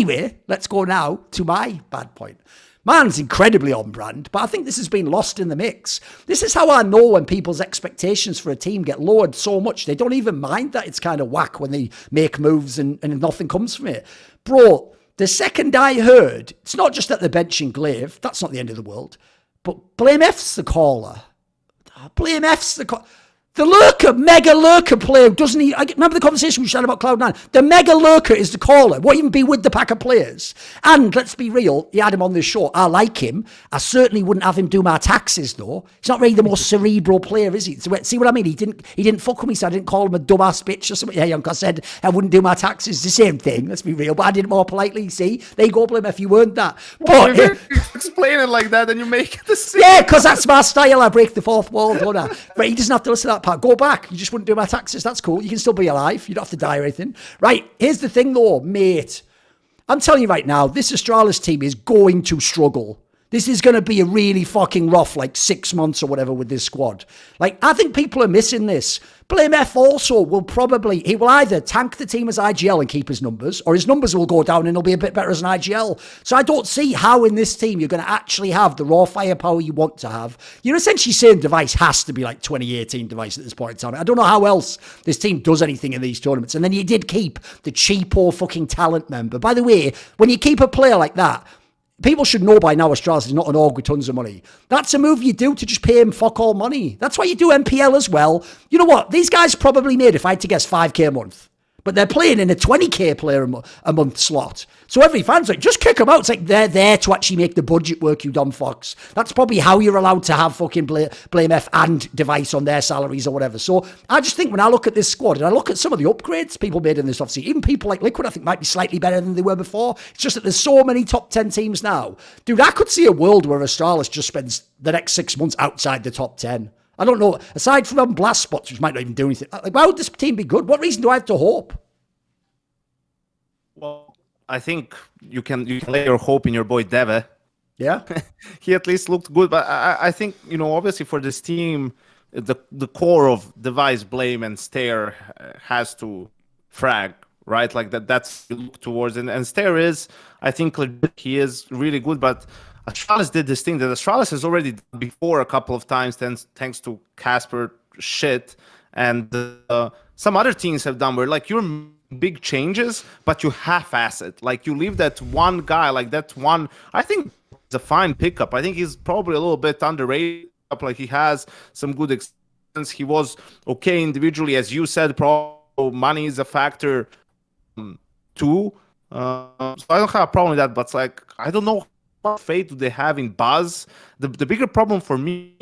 Anyway, let's go now to my bad point. Mine's incredibly on brand, but I think this has been lost in the mix. This is how I know when people's expectations for a team get lowered so much, they don't even mind that it's kind of whack when they make moves and nothing comes from it. Bro, the second I heard, it's not just that they're benching Glaive, that's not the end of the world, but blameF's the caller. blameF's the caller. The lurker, mega lurker player, doesn't he? I remember the conversation we had about Cloud9. The mega lurker is the caller. Won't even be with the pack of players. And let's be real, he had him on this show. I like him. I certainly wouldn't have him do my taxes, though. He's not really the most cerebral player, is he? See what I mean? He didn't fuck with me, so I didn't call him a dumbass bitch or something. Yeah, Young, I said I wouldn't do my taxes. The same thing. Let's be real. But I did it more politely. See, there you go, blame if you weren't that. But explain it like that, and you make it the same. Yeah, because that's my style. I break the fourth wall, don't I? But he doesn't have to listen to that part. Go back. You just wouldn't do my taxes. That's cool. You can still be alive. You don't have to die or anything. Right. Here's the thing, though, mate. I'm telling you right now, this Astralis team is going to struggle. This is going to be a really fucking rough, 6 months or whatever with this squad. I think people are missing this. blameF also he will either tank the team as IGL and keep his numbers, or his numbers will go down and he'll be a bit better as an IGL. So I don't see how in this team you're going to actually have the raw firepower you want to have. You're essentially saying Device has to be 2018 Device at this point in time. I don't know how else this team does anything in these tournaments. And then you did keep the cheapo fucking talent member. By the way, when you keep a player like that, people should know by now Astralis is not an org with tons of money. That's a move you do to just pay him fuck all money. That's why you do MPL as well. You know what? These guys probably made, if I had to guess, 5k a month. But they're playing in a 20k player a month slot. So every fan's just kick them out. It's they're there to actually make the budget work, you dumb fucks. That's probably how you're allowed to have fucking blameF and Device on their salaries or whatever. So I just think when I look at this squad and I look at some of the upgrades people made in this offseason, even people like Liquid I think might be slightly better than they were before. It's just that there's so many top 10 teams now. Dude, I could see a world where Astralis just spends the next 6 months outside the top 10. I don't know. Aside from them blast spots, which might not even do anything. Why would this team be good? What reason do I have to hope? Well, I think you can lay your hope in your boy Deve. Yeah. He at least looked good. But I think, obviously for this team, the core of Device, Blame, and Stare has to frag, right? That's you look towards. And Stare is, I think, he is really good. But Astralis did this thing that Astralis has already done before a couple of times, thanks to Casper shit. And some other teams have done where, you're big changes, but you half-ass it. You leave that one guy, that one. I think it's a fine pickup. I think he's probably a little bit underrated. He has some good experience. He was okay individually, as you said. Probably money is a factor too. So I don't have a problem with that. But I don't know what faith do they have in Buzz. The bigger problem for me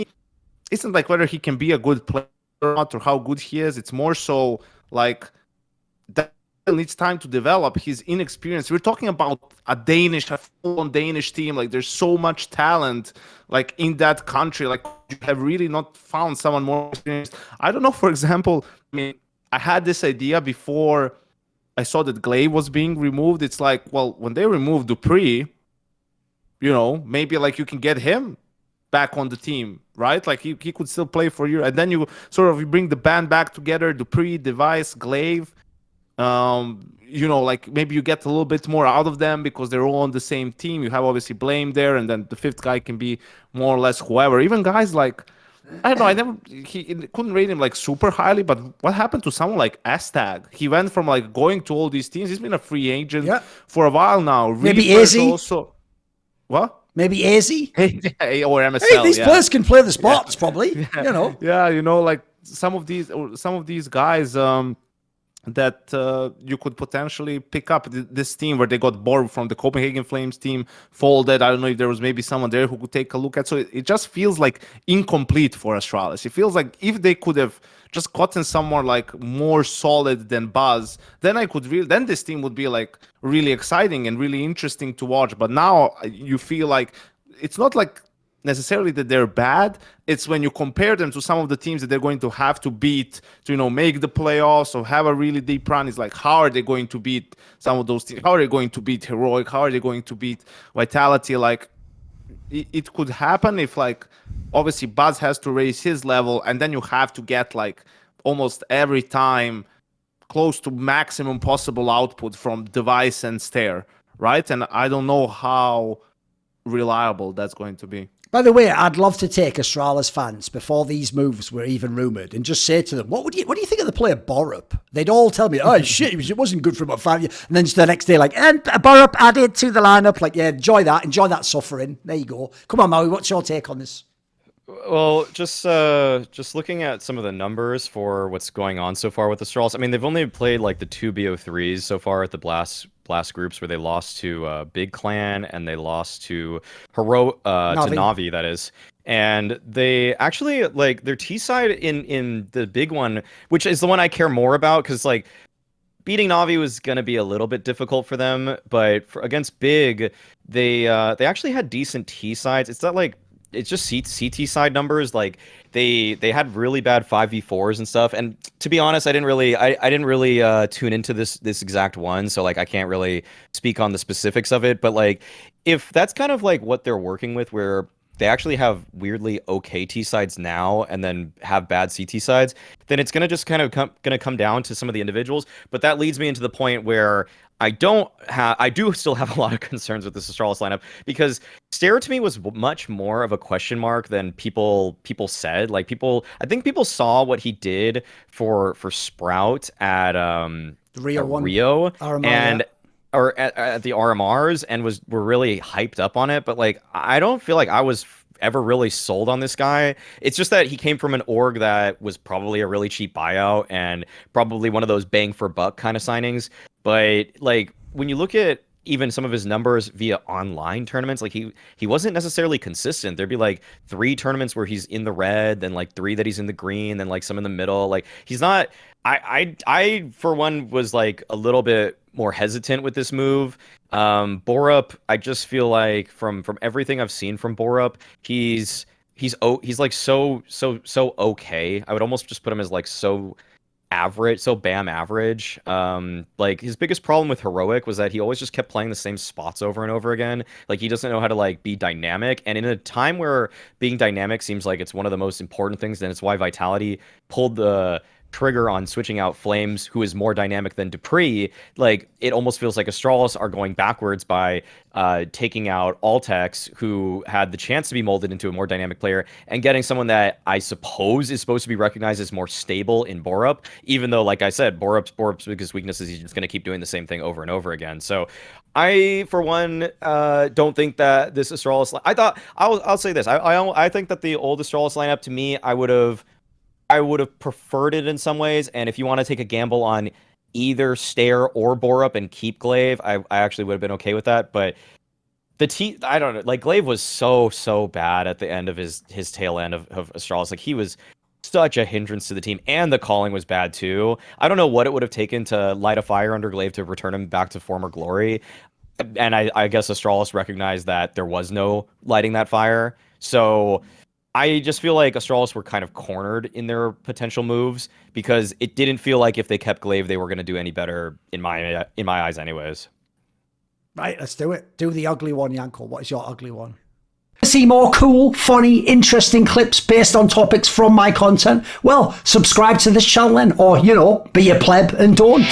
isn't whether he can be a good player or not, or how good he is. It's more so that needs time to develop. His inexperience. We're talking about a full-on Danish team. There's so much talent in that country. You have really not found someone more experienced. I don't know, for example, I had this idea before I saw that Glaive was being removed. It's well, when they removed Dupree, maybe you can get him back on the team, right? He could still play for you. And then you bring the band back together, Dupree, Device, Glaive. Maybe you get a little bit more out of them because they're all on the same team. You have obviously Blame there, and then the fifth guy can be more or less whoever. Even guys I don't know, he couldn't rate him super highly, but what happened to someone like Astag? He went from going to all these teams. He's been a free agent for a while now. Maybe Easy also. What? Maybe Easy? Or MSL. Hey, these players can play the spots, probably. Yeah, some of these guys that you could potentially pick up. This team where they got bored from the Copenhagen Flames team, folded. I don't know if there was maybe someone there who could take a look at. So it just feels incomplete for Astralis. It feels if they could have just gotten someone more solid than Buzz, then then this team would be really exciting and really interesting to watch. But now you feel it's not necessarily that they're bad. It's when you compare them to some of the teams that they're going to have to beat to make the playoffs or have a really deep run. It's how are they going to beat some of those teams? How are they going to beat Heroic? How are they going to beat Vitality? It could happen if obviously Buzz has to raise his level, and then you have to get almost every time close to maximum possible output from Device and Stare, right? And I don't know how reliable that's going to be. By the way, I'd love to take Astralis fans before these moves were even rumoured and just say to them, what do you think of the player Borup? They'd all tell me, oh shit, it wasn't good for about 5 years. And then just the next day, like, and Borup added to the lineup. Like, yeah, enjoy that suffering. There you go. Come on, Maui, what's your take on this? Well, just looking at some of the numbers for what's going on so far with the Astralis. I mean, they've only played like the 2 BO3s so far at the Blast groups, where they lost to Big Clan and they lost to to Na'Vi, that is. And they actually, like, their T side in the big one, which is the one I care more about, because like beating Na'Vi was gonna be a little bit difficult for them, but against Big, they actually had decent T sides. It's not like it's just CT side numbers. Like they had really bad 5v4s and stuff. And to be honest, I didn't really tune into this exact one, so like I can't really speak on the specifics of it. But like if that's kind of like what they're working with, where they actually have weirdly okay T sides now and then have bad CT sides, then it's gonna just kind of come down to some of the individuals. But that leads me into the point where I do still have a lot of concerns with this Astralis lineup, because Stair to me was much more of a question mark than people said. Like I think people saw what he did for Sprout at Rio and or at the RMRs and were really hyped up on it. But like I don't feel like I was ever really sold on this guy. It's just that he came from an org that was probably a really cheap buyout and probably one of those bang for buck kind of signings. But like when you look at even some of his numbers via online tournaments, like he wasn't necessarily consistent. There'd be like 3 tournaments where he's in the red, then like 3 that he's in the green, then like some in the middle. Like he's not. I for one was like a little bit more hesitant with this move. Borup, I just feel like from everything I've seen from Borup, he's like so okay. I would almost just put him as like so average, so BAM average. Like his biggest problem with Heroic was that he always just kept playing the same spots over and over again. Like he doesn't know how to like be dynamic, and in a time where being dynamic seems like it's one of the most important things, then it's why Vitality pulled the trigger on switching out Flames, who is more dynamic than Dupree. Like it almost feels like Astralis are going backwards by taking out Altex, who had the chance to be molded into a more dynamic player, and getting someone that I suppose is supposed to be recognized as more stable in Borup, even though, like I said, Borup's biggest weakness is he's just going to keep doing the same thing over and over again. So I, for one, don't think that this Astralis... I'll say this. I think that the old Astralis lineup, to me, I would have preferred it in some ways. And if you want to take a gamble on either Stair or Borup and keep Glaive, I actually would have been okay with that. But I don't know, like Glaive was so bad at the end of his tail end of Astralis. Like he was such a hindrance to the team, and the calling was bad too. I don't know what it would have taken to light a fire under Glaive to return him back to former glory. And I guess Astralis recognized that there was no lighting that fire. So I just feel like Astralis were kind of cornered in their potential moves, because it didn't feel like if they kept Glaive, they were going to do any better in my eyes anyways. Right, let's do it. Do the ugly one, Yanko. What is your ugly one? See more cool, funny, interesting clips based on topics from my content? Well, subscribe to this channel then, or, be a pleb and don't.